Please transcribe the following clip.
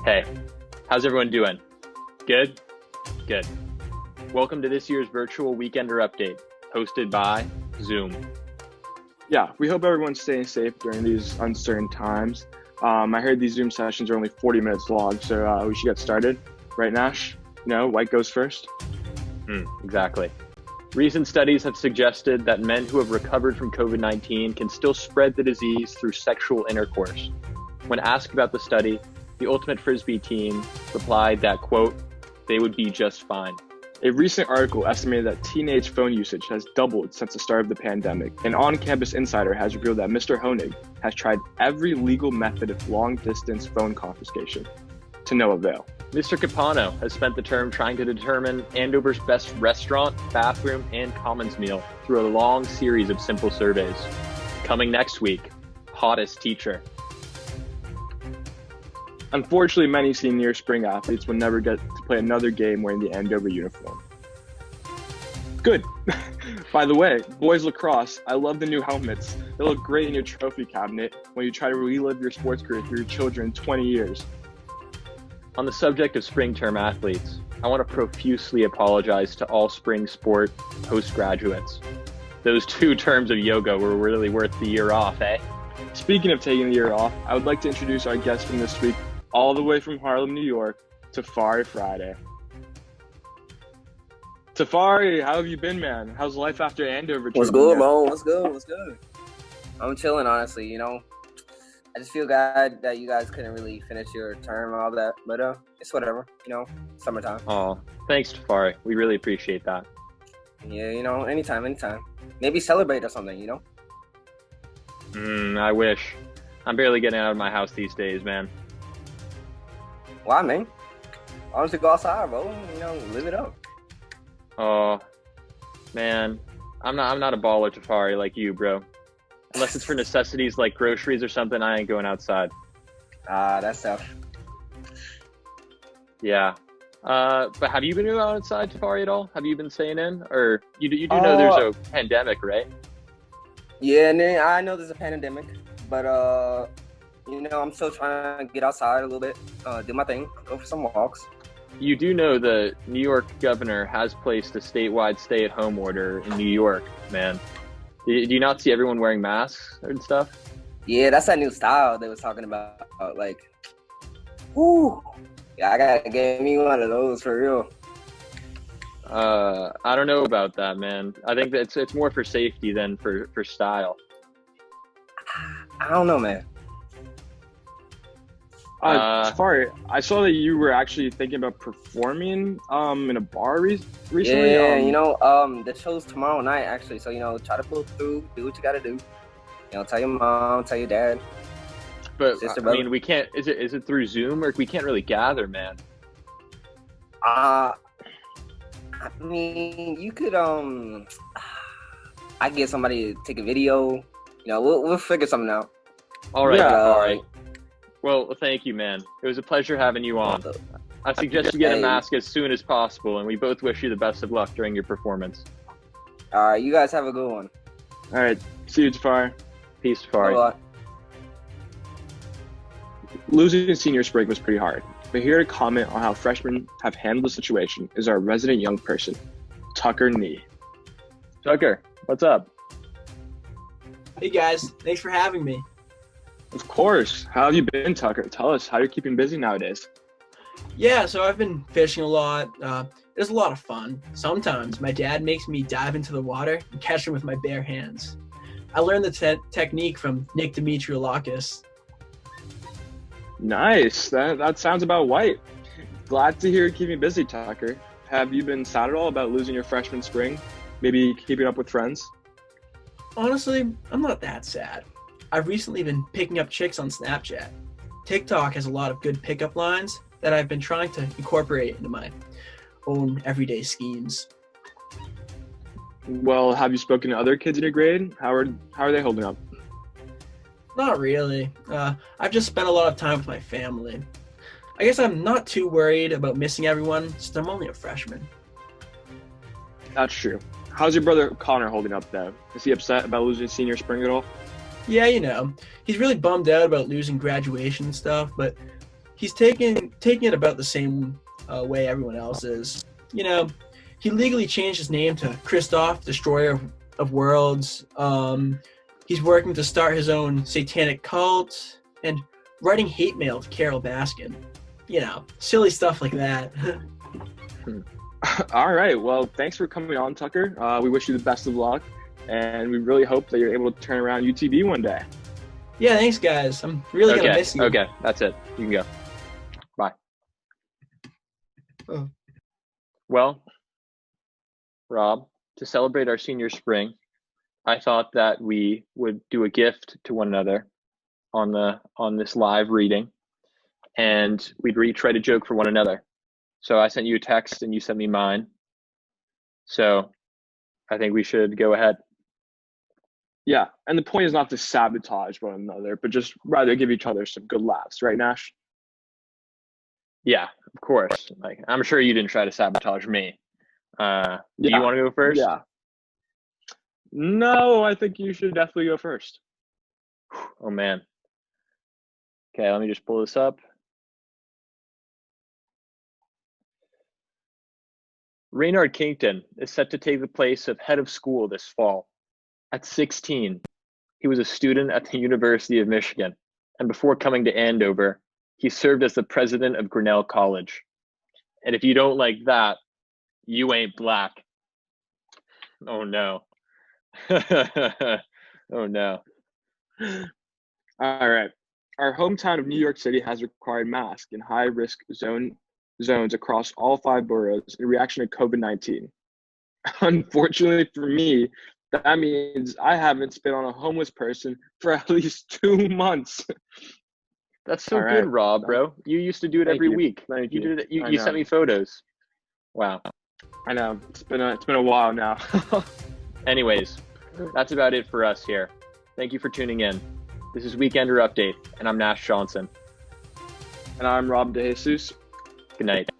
Hey, how's everyone doing? Good? Good. Welcome to this year's virtual Weekender Update, hosted by Zoom. Yeah, we hope everyone's staying safe during these uncertain times. I heard these Zoom sessions are only 40 minutes long, so we should get started. Right, Nash? White goes first. Exactly. Recent studies have suggested that men who have recovered from COVID-19 can still spread the disease through sexual intercourse. When asked about the study, the Ultimate Frisbee team replied that, quote, they would be just fine. A recent article estimated that teenage phone usage has doubled since the start of the pandemic. An on-campus insider has revealed that Mr. Honig has tried every legal method of long-distance phone confiscation, to no avail. Mr. Capano has spent the term trying to determine Andover's best restaurant, bathroom, and commons meal through a long series of simple surveys. Coming next week, hottest teacher. Unfortunately, many senior spring athletes will never get to play another game wearing the Andover uniform. Good. By the way, boys lacrosse, I love the new helmets. They look great in your trophy cabinet when you try to relive your sports career through your children in 20 years. On the subject of spring term athletes, I want to profusely apologize to all spring sport postgraduates. Those 2 terms of yoga were really worth the year off, eh? Speaking of taking the year off, I would like to introduce our guest from this week, all the way from Harlem, New York, Tafari Friday. Tafari, how have you been, man? How's life after Andover? What's good, bro? What's good? I'm chilling, honestly, I just feel glad that you guys couldn't really finish your term and all that, but it's whatever, summertime. Oh, thanks, Tafari. We really appreciate that. Yeah, anytime. Maybe celebrate or something, I wish. I'm barely getting out of my house these days, man. Why, man? Why don't you go outside, bro? Live it up. Oh, man. I'm not a baller, Tafari, like you, bro. Unless it's for necessities like groceries or something, I ain't going outside. That's tough. Yeah. But have you been going outside, Tafari, at all? Have you been staying in? Or you do know there's a pandemic, right? Yeah, and then I know there's a pandemic, but I'm still trying to get outside a little bit, do my thing, go for some walks. You do know the New York governor has placed a statewide stay-at-home order in New York, man. Do you not see everyone wearing masks and stuff? Yeah, that's that new style they was talking about. Whoo! Yeah, I gotta get me one of those for real. I don't know about that, man. I think that it's more for safety than for style. I don't know, man. Tafari, I saw that you were actually thinking about performing in a bar recently. Yeah, the show's tomorrow night, actually. So, try to pull through, do what you gotta do. Tell your mom, tell your dad. But, sister, I brother. mean, we can't, is it through Zoom, or we can't really gather, man? I mean, you could, I get somebody to take a video. We'll figure something out. All right, Yeah. all right. Well, thank you, man. It was a pleasure having you on. I suggest you get a mask as soon as possible, and we both wish you the best of luck during your performance. All right, you guys have a good one. All right, see you, Tafari. Peace, Tafari. Bye-bye. Losing senior spring was pretty hard, but here to comment on how freshmen have handled the situation is our resident young person, Tucker Nee. Tucker, what's up? Hey guys, thanks for having me. Of course. How have you been, Tucker? Tell us how you're keeping busy nowadays. Yeah, so I've been fishing a lot. It's a lot of fun. Sometimes my dad makes me dive into the water and catch them with my bare hands. I learned the technique from Nick Dimitriolakis. Nice. That sounds about white. Glad to hear you keeping busy, Tucker. Have you been sad at all about losing your freshman spring? Maybe keeping up with friends? Honestly, I'm not that sad. I've recently been picking up chicks on Snapchat. TikTok has a lot of good pickup lines that I've been trying to incorporate into my own everyday schemes. Well, have you spoken to other kids in your grade? How are they holding up? Not really. I've just spent a lot of time with my family. I guess I'm not too worried about missing everyone, since I'm only a freshman. That's true. How's your brother Connor holding up, though? Is he upset about losing senior spring at all? Yeah, he's really bummed out about losing graduation and stuff, but he's taking it about the same way everyone else is. You know, he legally changed his name to Christoph, Destroyer of Worlds. He's working to start his own satanic cult and writing hate mail to Carol Baskin. You know, silly stuff like that. All right. Well, thanks for coming on, Tucker. We wish you the best of luck, and we really hope that you're able to turn around UTB one day. Yeah, thanks, guys. I'm really going to miss you. Okay, that's it. You can go. Bye. Oh. Well, Rob, to celebrate our senior spring, I thought that we would do a gift to one another on this live reading, and we'd each write a joke for one another. So I sent you a text and you sent me mine. So I think we should go ahead. Yeah, and the point is not to sabotage one another, but just rather give each other some good laughs, right, Nash? Yeah, of course. Like, I'm sure you didn't try to sabotage me. Do you want to go first? Yeah. No, I think you should definitely go first. Oh, man. Okay, let me just pull this up. Raynard Kington is set to take the place of head of school this fall. At 16, he was a student at the University of Michigan, and before coming to Andover, he served as the president of Grinnell College. And if you don't like that, you ain't black. Oh, no. Oh, no. All right. Our hometown of New York City has required masks in high-risk zones across all 5 boroughs in reaction to COVID-19. Unfortunately for me, that means I haven't spit on a homeless person for at least 2 months. That's so All good, right. Rob, bro. You used to do it Thank every you. week. Thank You did it. I You know. sent me photos. Wow. I know. It's been a while now. Anyways, that's about it for us here. Thank you for tuning in. This is Weekender Update, and I'm Nash Johnson. And I'm Rob DeJesus. Good night.